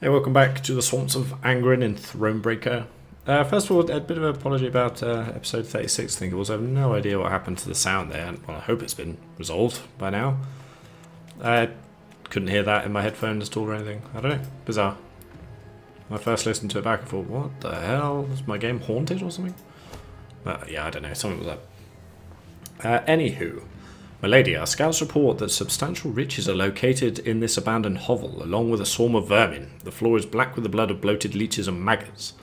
Hey, welcome back to the Swamps of Angren in Thronebreaker. First of all, a bit of an apology about episode 36, I think it was. I have no idea what happened to the sound there. Well, I hope it's been resolved by now. I couldn't hear that in my headphones at all or anything. I don't know. Bizarre. When I first listened to it back, I thought, what the hell? Was my game haunted or something? Yeah, I don't know. Something was up. Anywho. My lady, our scouts report that substantial riches are located in this abandoned hovel, along with a swarm of vermin. The floor is black with the blood of bloated leeches and maggots.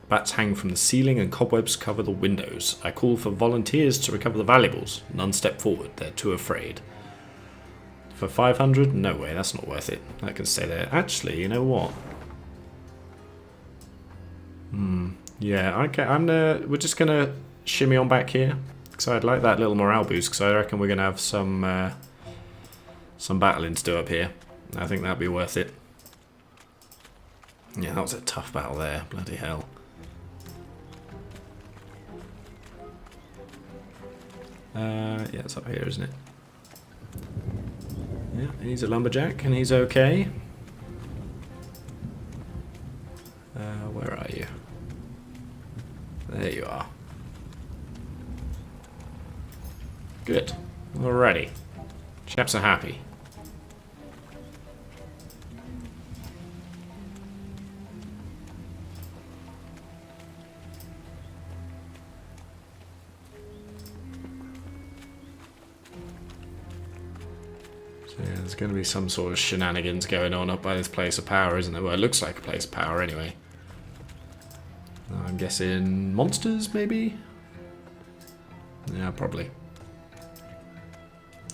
Bats hang from the ceiling and cobwebs cover the windows. I call for volunteers to recover the valuables. None step forward, they're too afraid. For 500? No way, that's not worth it. That can stay there. Actually, you know what? Yeah, okay, we're just gonna shimmy on back here. So I'd like that little morale boost, because I reckon we're going to have some battling to do up here. I think that'd be worth it. Yeah, that was a tough battle there. Bloody hell. Yeah, it's up here, isn't it? Yeah, he's a lumberjack, and he's okay. Where are you? There you are. Good. Alrighty. Chaps are happy. So yeah, there's going to be some sort of shenanigans going on up by this place of power, isn't there? Well, it looks like a place of power anyway. I'm guessing monsters, maybe? Yeah, probably.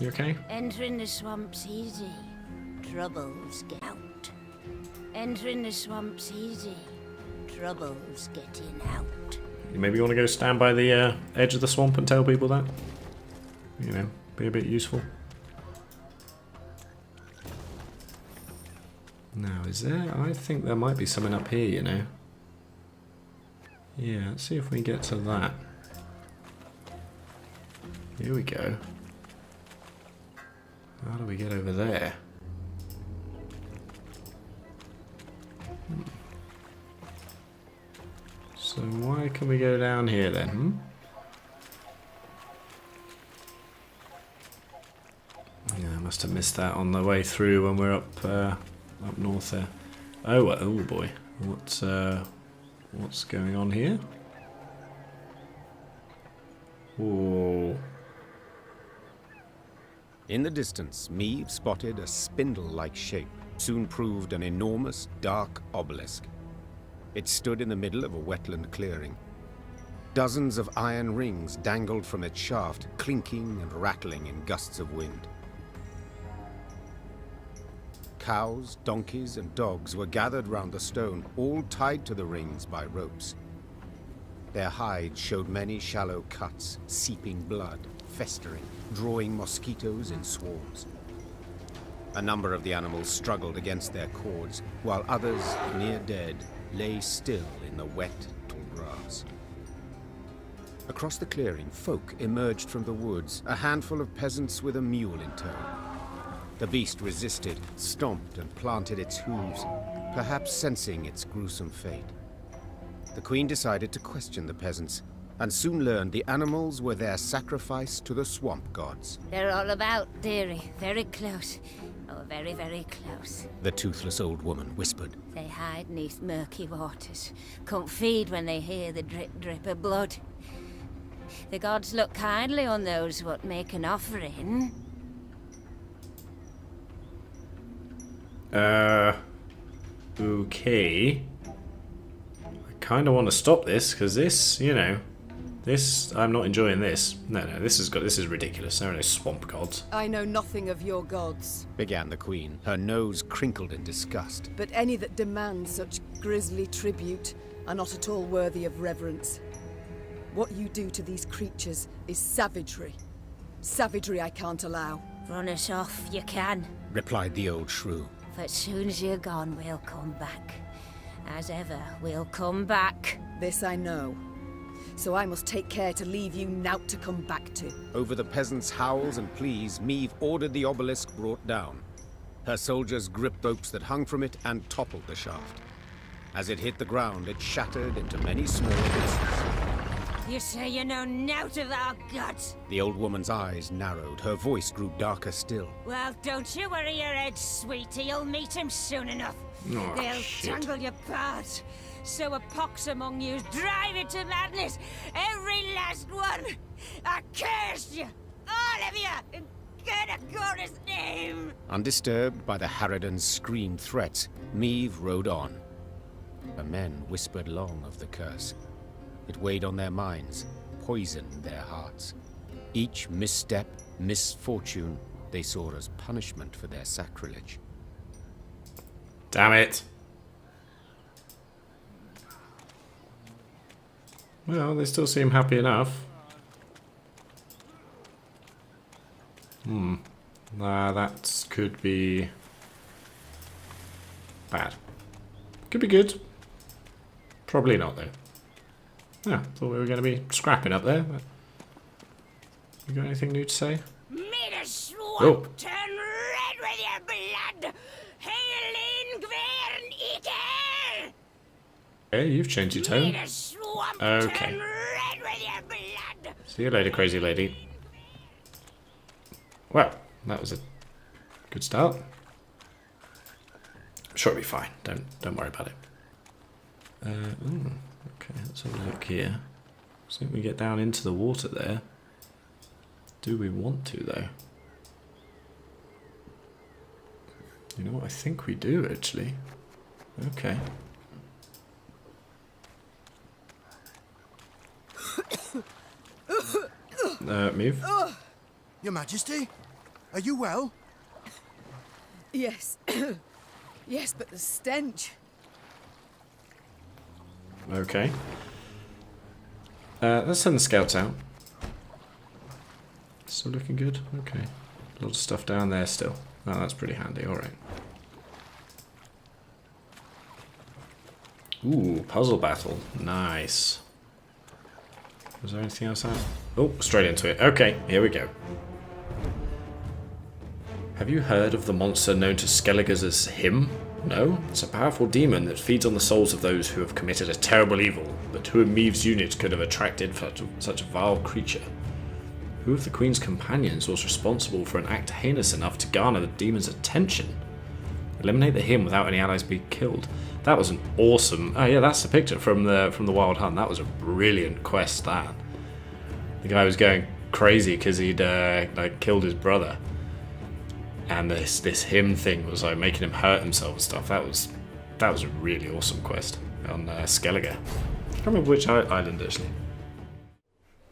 You okay? Entering the swamp's easy. Troubles get out. Entering the swamp's easy. Troubles getting out. You maybe want to go stand by the edge of the swamp and tell people that? You know, be a bit useful. Now, is there? I think there might be something up here, you know. Yeah, let's see if we get to that. Here we go. How do we get over there? So why can we go down here then? Yeah, I must have missed that on the way through when we're up north there. Oh boy, what's going on here? Whoa. In the distance, Meave spotted a spindle-like shape, soon proved an enormous, dark obelisk. It stood in the middle of a wetland clearing. Dozens of iron rings dangled from its shaft, clinking and rattling in gusts of wind. Cows, donkeys, and dogs were gathered round the stone, all tied to the rings by ropes. Their hides showed many shallow cuts, seeping blood, festering, drawing mosquitoes in swarms. A number of the animals struggled against their cords, while others, near dead, lay still in the wet, tall grass. Across the clearing, folk emerged from the woods, a handful of peasants with a mule in tow. The beast resisted, stomped and planted its hooves, perhaps sensing its gruesome fate. The queen decided to question the peasants, and soon learned the animals were their sacrifice to the swamp gods. They're all about, dearie. Very close. Oh, very, very close. The toothless old woman whispered. They hide neath murky waters. Can't feed when they hear the drip drip of blood. The gods look kindly on those what make an offering. Okay. I kind of want to stop this, because this, you know, I'm not enjoying this. No, this is ridiculous. There are no swamp gods. I know nothing of your gods, Began the queen, her nose crinkled in disgust. but any that demand such grisly tribute are not at all worthy of reverence. What you do to these creatures is savagery. Savagery I can't allow. Run us off, you can. Replied the old shrew. But soon as you're gone, we'll come back. As ever, we'll come back. This I know. So I must take care to leave you naught to come back to. Over the peasants' howls and pleas, Meave ordered the obelisk brought down. Her soldiers gripped ropes that hung from it and toppled the shaft. As it hit the ground, it shattered into many small pieces. You say you know nought of our gods? The old woman's eyes narrowed. Her voice grew darker still. Well, don't you worry your head, sweetie. You'll meet him soon enough. Oh, They'll shit. tangle you apart. Sow a pox among you, drive it to madness. Every last one. I curse you, all of you, in Gerdacor's name. Undisturbed by the Harridan's screamed threats, Meve rode on. The men whispered long of the curse. It weighed on their minds, poisoned their hearts. Each misstep, misfortune, they saw as punishment for their sacrilege. Damn it. Well, they still seem happy enough. That could be bad. Could be good. Probably not, though. Yeah, thought we were going to be scrapping up there. But you got anything new to say? May the swamp Oh. turn red with your blood. Hail in Gwern Eater! Okay, you've changed your May tone. the swamp Okay. turn red with your blood. See you later, crazy lady. Well, that was a good start. I'm sure it'll be fine. Don't worry about it. Okay, let's have a look here. I think we get down into the water there. Do we want to, though? You know what? I think we do, actually. Okay. Move. Your Majesty? Are you well? Yes. Yes, but the stench. Okay. Let's send the scouts out. Still looking good? Okay. A lot of stuff down there still. Oh, that's pretty handy, alright. Ooh, puzzle battle. Nice. Was there anything else out? Oh, straight into it. Okay, here we go. Have you heard of the monster known to Skelligers as him? No? It's a powerful demon that feeds on the souls of those who have committed a terrible evil, but who in Meve's unit could have attracted such a vile creature? Who of the Queen's companions was responsible for an act heinous enough to garner the demon's attention? Eliminate the him without any allies being killed. That was an awesome... Oh yeah, that's the picture from the Wild Hunt. That was a brilliant quest, that. The guy was going crazy because he'd like killed his brother. And this him thing was like making him hurt himself and stuff. That was a really awesome quest on Skellige. I can't remember which island actually.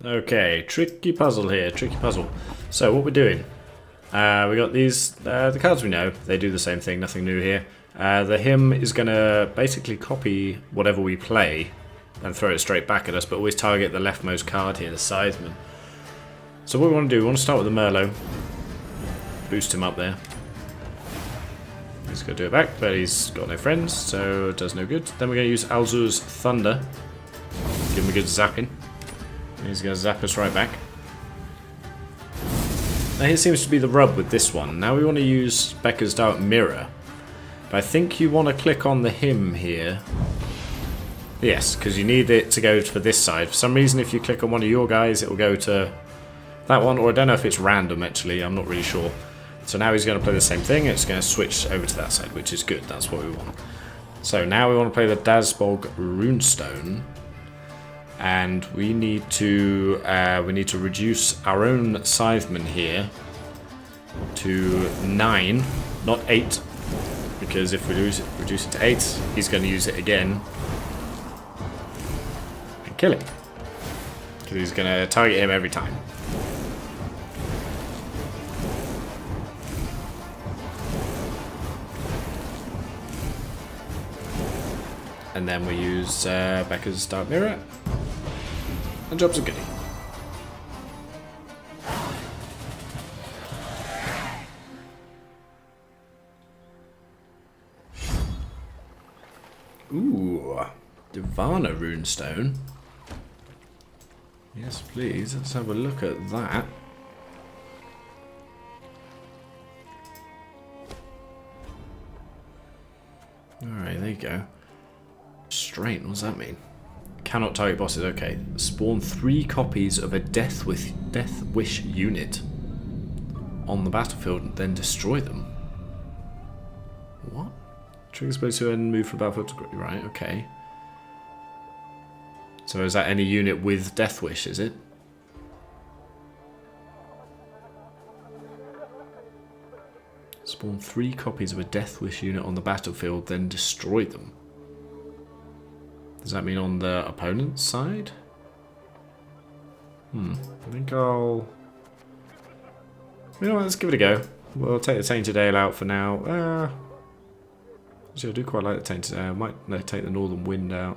Okay, tricky puzzle here, tricky puzzle. So what we're doing, we got these, the cards we know, they do the same thing, nothing new here. The him is going to basically copy whatever we play and throw it straight back at us, but always target the leftmost card here, the Scytheman. So what we want to do, we want to start with the Merlot. Boost him up there. He's going to do it back, but he's got no friends, so it does no good. Then we're going to use Alzur's Thunder. Give him a good zapping. He's going to zap us right back. Now here seems to be the rub with this one. Now we want to use Becca's Dark Mirror. But I think you want to click on the him here. Yes, because you need it to go for this side. For some reason, if you click on one of your guys, it will go to that one. Or I don't know if it's random, actually. I'm not really sure. So now he's going to play the same thing. It's going to switch over to that side, which is good. That's what we want. So now we want to play the Dazbog Runestone. And we need to reduce our own Scytheman here to 9, not 8, because if we reduce it to 8, he's going to use it again and kill him, because he's going to target him every time. And then we use Becca's Dark Mirror. And job's a goodie. Ooh, Divana Runestone. Yes, please. Let's have a look at that. you go. Strain, what does that mean? Cannot target bosses, okay. Spawn 3 copies of a Death Wish unit on the battlefield, then destroy them. What? Trigger supposed to and move from battlefield to... Right, okay. So is that any unit with Death Wish, is it? Spawn 3 copies of a Death Wish unit on the battlefield, then destroy them. Does that mean on the opponent's side? I think I'll... You know what, let's give it a go. We'll take the Tainted Ale out for now. Actually, I do quite like the Tainted Ale. I might take the Northern Wind out.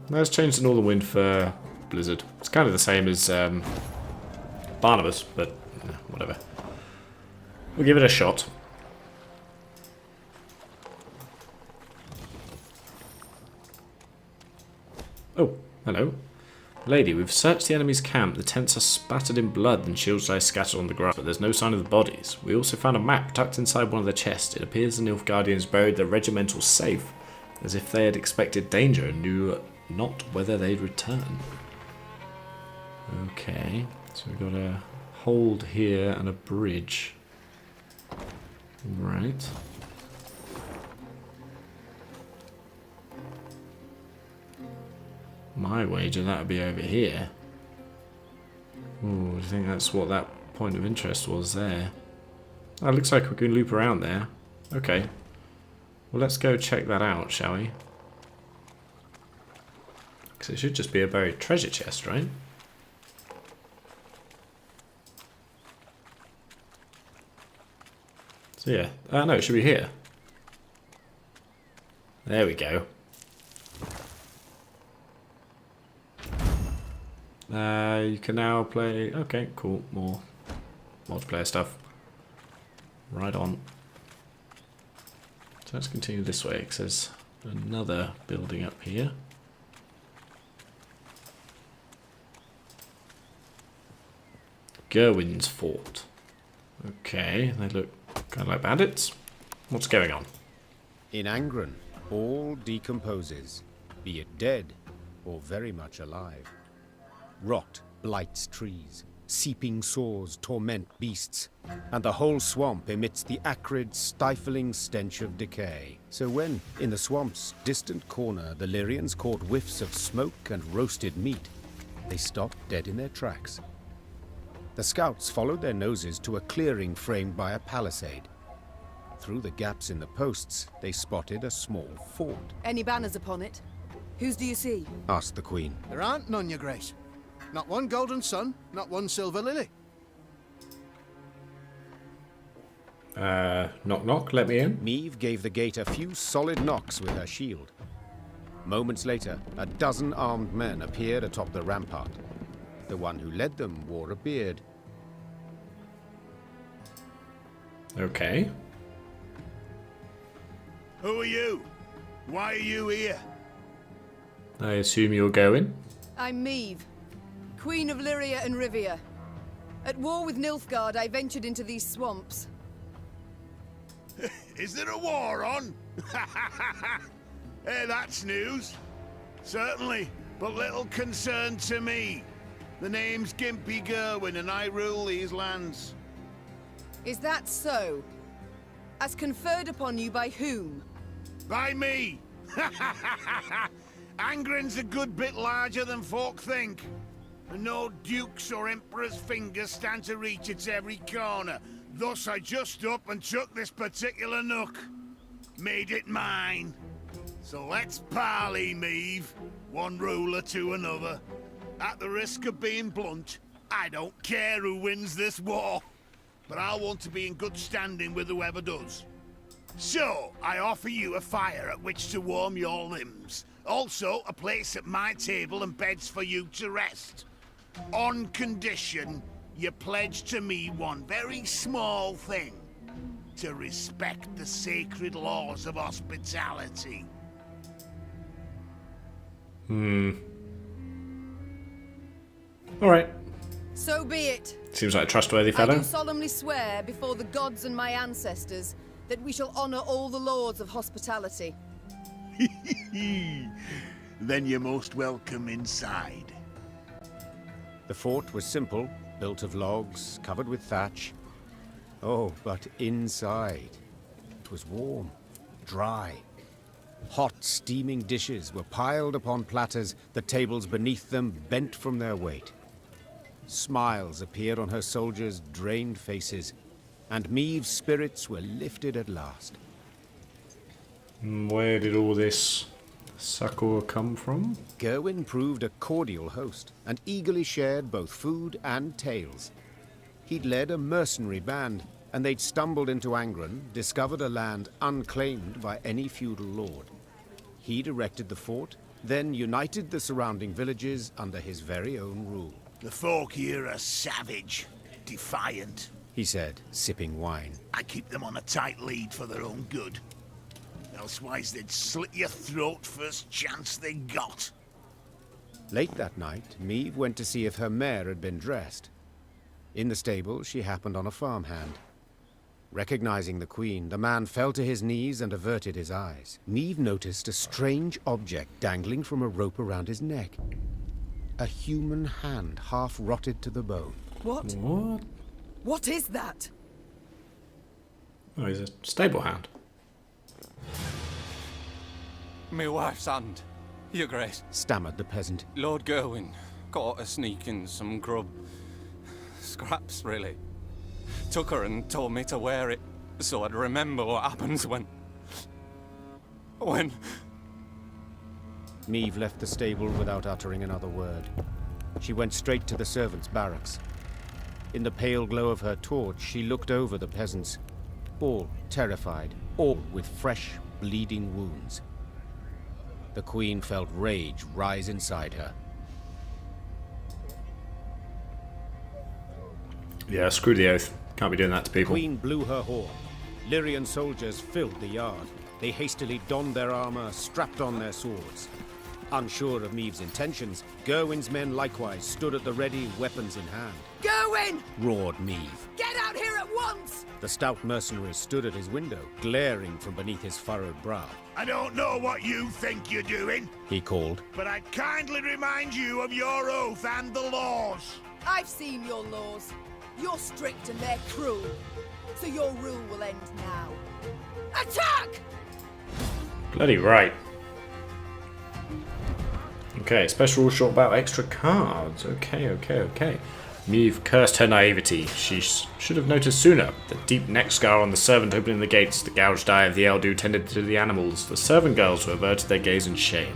Let's change the Northern Wind for Blizzard. It's kind of the same as Barnabas, but whatever. We'll give it a shot. Oh, hello. Lady, we've searched the enemy's camp. The tents are spattered in blood and shields lie scattered on the ground, but there's no sign of the bodies. We also found a map tucked inside one of the chests. It appears the Nilfgaardians buried the regimental safe, as if they had expected danger and knew not whether they'd return. Okay, so we've got a hold here and a bridge. Right. My wager that would be over here. Ooh, do you think that's what that point of interest was there? Oh, it looks like we can loop around there. Okay. Well, let's go check that out, shall we? Because it should just be a buried treasure chest, right? So yeah. No, it should be here. There we go. You can now play... Okay, cool. More multiplayer stuff. Right on. So let's continue this way, because there's another building up here. Gerwin's Fort. Okay, they look kind of like bandits. What's going on? In Angren, all decomposes, be it dead or very much alive. Rot blights trees, seeping sores torment beasts, and the whole swamp emits the acrid, stifling stench of decay. So when, in the swamp's distant corner, the Lyrians caught whiffs of smoke and roasted meat, they stopped dead in their tracks. The scouts followed their noses to a clearing framed by a palisade. Through the gaps in the posts, they spotted a small fort. Any banners upon it? Whose do you see? Asked the Queen. There aren't none, your grace. Not one golden sun, not one silver lily. Knock knock, let me in. Meve gave the gate a few solid knocks with her shield. Moments later, a dozen armed men appeared atop the rampart. The one who led them wore a beard. Okay. Who are you? Why are you here? I assume you're going. I'm Meve, Queen of Lyria and Rivia. At war with Nilfgaard, I ventured into these swamps. Is there a war on? Hey, that's news. Certainly, but little concern to me. The name's Gimpy Gerwin and I rule these lands. Is that so? As conferred upon you by whom? By me! Angren's a good bit larger than folk think. And no dukes or emperor's fingers stand to reach its every corner. Thus I just up and took this particular nook. Made it mine. So let's parley, Meve. One ruler to another. At the risk of being blunt, I don't care who wins this war. But I'll want to be in good standing with whoever does. So, I offer you a fire at which to warm your limbs. Also, a place at my table and beds for you to rest. On condition, you pledge to me one very small thing. To respect the sacred laws of hospitality. Alright. So be it. Seems like a trustworthy I fellow. do solemnly swear before the gods and my ancestors that we shall honor all the laws of hospitality. Then you're most welcome inside. The fort was simple, built of logs, covered with thatch. Oh, but inside, it was warm, dry. Hot, steaming dishes were piled upon platters, the tables beneath them bent from their weight. Smiles appeared on her soldiers' drained faces, and Maeve's spirits were lifted at last. Where did all this succor come from? Gerwin proved a cordial host, and eagerly shared both food and tales. He'd led a mercenary band, and they'd stumbled into Angren, discovered a land unclaimed by any feudal lord. He'd erected the fort, then united the surrounding villages under his very own rule. The folk here are savage, defiant. He said, sipping wine. I keep them on a tight lead for their own good. Elsewise they'd slit your throat first chance they got. Late that night, Maeve went to see if her mare had been dressed. In the stable, she happened on a farmhand. Recognizing the queen, the man fell to his knees and averted his eyes. Maeve noticed a strange object dangling from a rope around his neck. A human hand, half rotted to the bone. What? What? What is that? Oh, he's a stable hound. Me wife's hand, your grace. Stammered the peasant. Lord Gerwin caught her sneaking some grub. Scraps, really. Took her and told me to wear it, so I'd remember what happens when... Maeve left the stable without uttering another word. She went straight to the servants' barracks. In the pale glow of her torch, she looked over the peasants, all terrified, all with fresh, bleeding wounds. The queen felt rage rise inside her. Yeah, screw the oath. Can't be doing that to The people. queen blew her horn. Lyrian soldiers filled the yard. They hastily donned their armor, strapped on their swords. Unsure of Maeve's intentions, Gerwin's men likewise stood at the ready, weapons in hand. Gerwin! Roared Maeve. Get out here at once! The stout mercenary stood at his window, glaring from beneath his furrowed brow. I don't know what you think you're doing, He called. but I'd kindly remind you of your oath and the laws. I've seen your laws. You're strict and they're cruel. So your rule will end now. Attack! Bloody right. Okay, special short about extra cards. Okay. Maeve cursed her naivety. She should have noticed sooner. The deep neck scar on the servant opening the gates, the gouged eye of the elder who tended to the animals, the servant girls who averted their gaze in shame.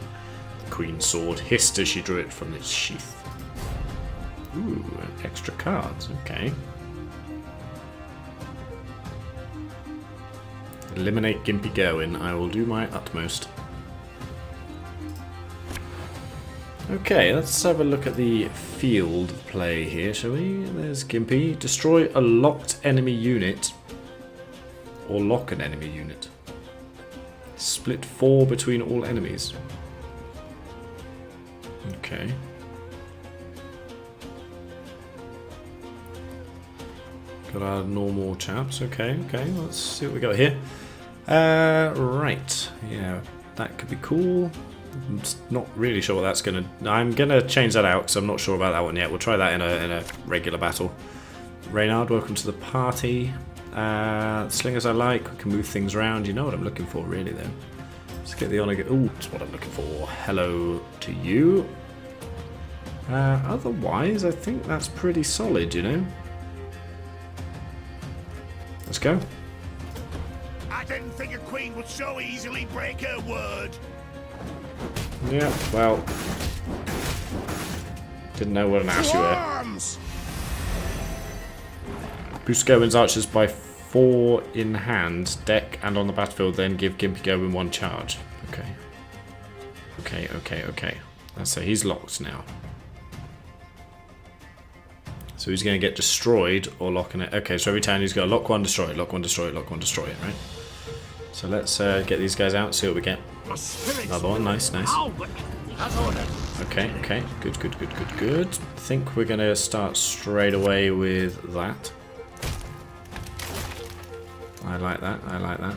The queen's sword hissed as she drew it from its sheath. Ooh, extra cards. Okay. Eliminate Gimpy Gerwin. I will do my utmost. Okay, let's have a look at the field of play here, shall we? There's Gimpy. Destroy a locked enemy unit. Or lock an enemy unit. Split 4 between all enemies. Okay. Got our normal chaps. Okay, let's see what we got here. Right. Yeah, that could be cool. I'm not really sure what that's gonna... I'm gonna change that out because I'm not sure about that one yet. We'll try that in a regular battle. Reynard, welcome to the party. Slingers I like. We can move things around. You know what I'm looking for, really, though. Let's get the honor... Ooh, that's what I'm looking for. Hello to you. Otherwise, I think that's pretty solid, you know. Let's go. I didn't think a queen would so easily break her word. Yeah, well... Didn't know what an ass you were. Arms! Boost Gerwin's archers by 4 in hand, deck, and on the battlefield, then give Gimpy Gerwin 1 charge. Okay. Let's say he's locked now. So he's going to get destroyed or locking it. Okay, so every turn he's got to lock 1, destroy it, lock 1, destroy it, lock 1, destroy it, right? So let's get these guys out, see what we get. Another one, nice. Okay, good. I think we're going to start straight away with that. I like that. I like that.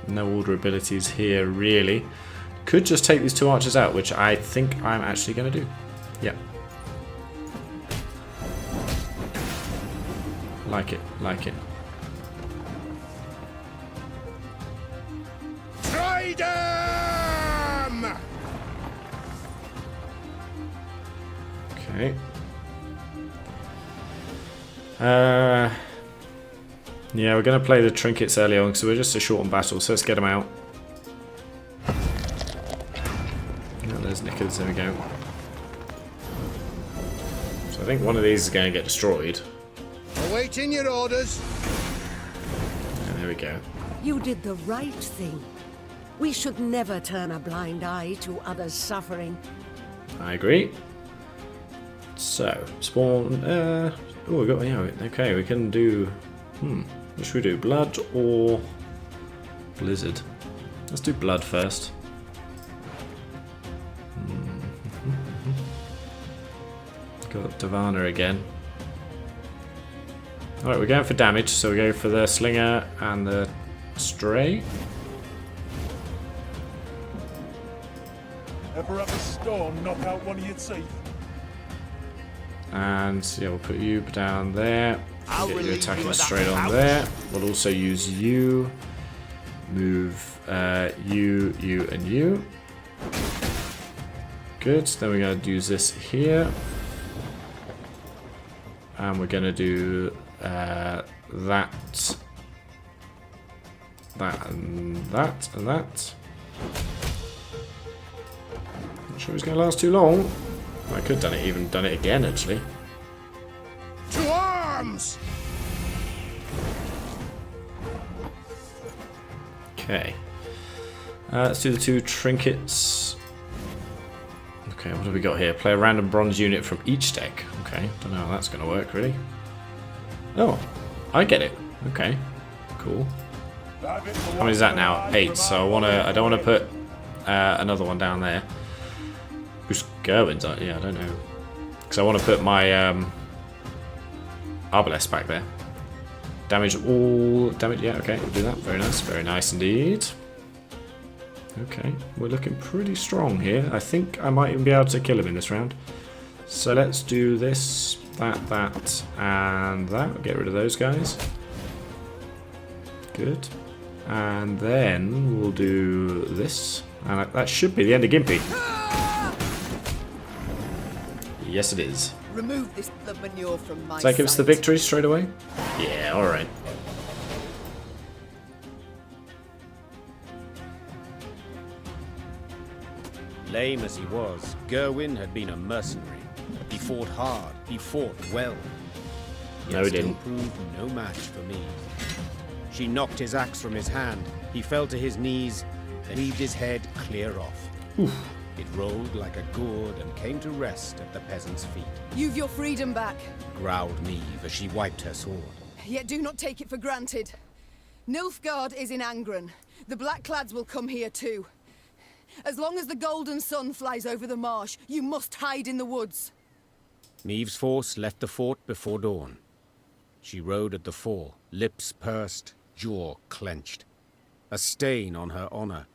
No order abilities here, really. Could just take these 2 archers out, which I think I'm actually going to do. Yep. Like it. Like it. Try them! Okay. Yeah, we're going to play the trinkets early on because we're just a shortened battle, so let's get them out. Oh, there's Knickers, there we go. So I think one of these is going to get destroyed. Awaiting your orders. And there we go. You did the right thing. We should never turn a blind eye to others' suffering. I agree. So, spawn, oh, we got, yeah, okay, we can do, what should we do, blood or blizzard? Let's do blood first. Got Davana again. Alright, we're going for damage, so we go for the slinger and the stray. Ever up a stone, knock out one of your teeth? And yeah, we'll put you down there. I'll Get you relieve attacking you of that straight on bout. there. We'll also use you. Move you, and you. Good. Then we're going to use this here. And we're going to do that. That and that and that. Not sure it's going to last too long. I could have even done it again, actually. To arms! Okay. Let's do the 2 trinkets. Okay, what have we got here? Play a random bronze unit from each deck. Okay, don't know how that's going to work, really. Oh, I get it. Okay, cool. How many is that now? 8. So I don't want to put another one down there. Who's Gerwin's? Yeah, I don't know. Because I want to put my Arbalest back there. Damage all... Damage, yeah, okay, we'll do that. Very nice. Very nice indeed. Okay, we're looking pretty strong here. I think I might even be able to kill him in this round. So let's do this, that, and that. Get rid of those guys. Good. And then we'll do this. And that should be the end of Gimpy. Yes, it is. Remove this blood manure from my Does that give us the sight. victory straight away? Yeah, alright. Lame as he was, Gerwin had been a mercenary. He fought hard, he fought well. No, Yet he still didn't. proved no match for me. She knocked his axe from his hand. He fell to his knees, then heaved his head clear off. It rolled like a gourd and came to rest at the peasant's feet. You've your freedom back, Growled Meve as she wiped her sword. yet do not take it for granted. Nilfgaard is in Angren. The Blackclads will come here too. As long as the golden sun flies over the marsh, you must hide in the woods. Meve's force left the fort before dawn. She rode at the fall, lips pursed, jaw clenched. A stain on her honor.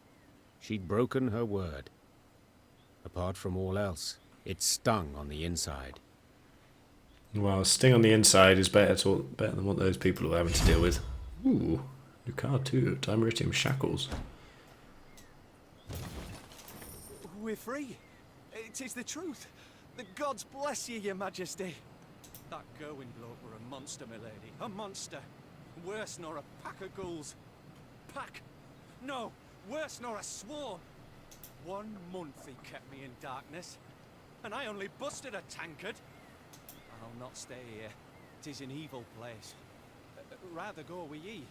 She'd broken her word. Apart from all else, it stung on the inside. Well, sting on the inside is better than what those people are having to deal with. Ooh, new card too. Dimeritium Shackles. We're free. It is the truth. The gods bless you, your majesty. That Gerwin bloke were a monster, my lady. A monster. Worse nor a pack of ghouls. Pack? No, worse nor a swarm. 1 month he kept me in darkness, and I only busted a tankard. I'll not stay here. 'Tis an evil place. Rather go with ye,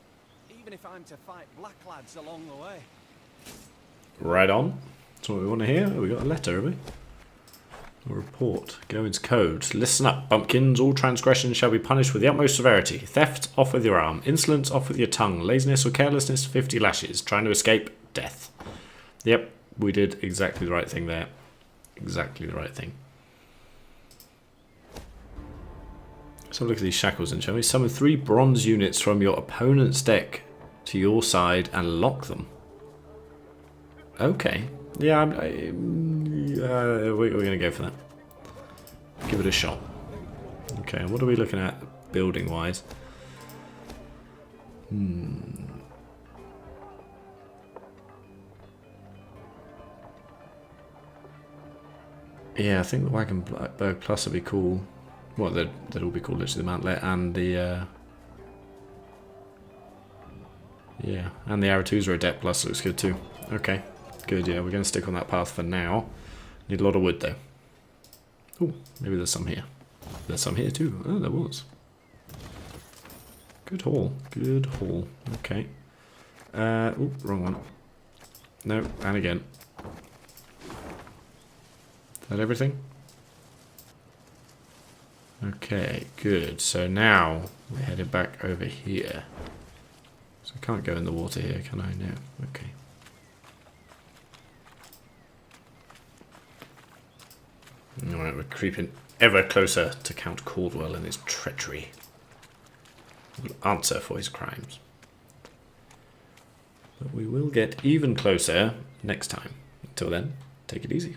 even if I'm to fight Blacklads along the way. Right on. That's what we want to hear. Oh, we got a letter, have we? A report. Gerwin's code. Listen up, bumpkins. All transgressions shall be punished with the utmost severity. Theft, off with your arm. Insolence, off with your tongue. Laziness or carelessness, 50 lashes. Trying to escape, death. Yep, we did exactly the right thing there. Exactly the right thing. Let's have a look at these shackles and shall we? Summon 3 bronze units from your opponent's deck to your side and lock them. Okay. Yeah, we're going to go for that. Give it a shot. Okay, what are we looking at building-wise? Yeah, I think the Wagenberg Plus would be cool. Well, they'd all be cool, literally, the Mantlet and the... yeah, and the Arathusa Adept Plus looks good too. Okay, good, yeah, we're going to stick on that path for now. Need a lot of wood though. Oh, maybe there's some here. There's some here too. Oh, there was. Good haul, good haul. Okay. Oh, wrong one. No, and again. Is that everything? Okay, good. So now we're headed back over here. So I can't go in the water here, can I? No. Okay. Alright, we're creeping ever closer to Count Caldwell and his treachery. We'll answer for his crimes. But we will get even closer next time. Until then, take it easy.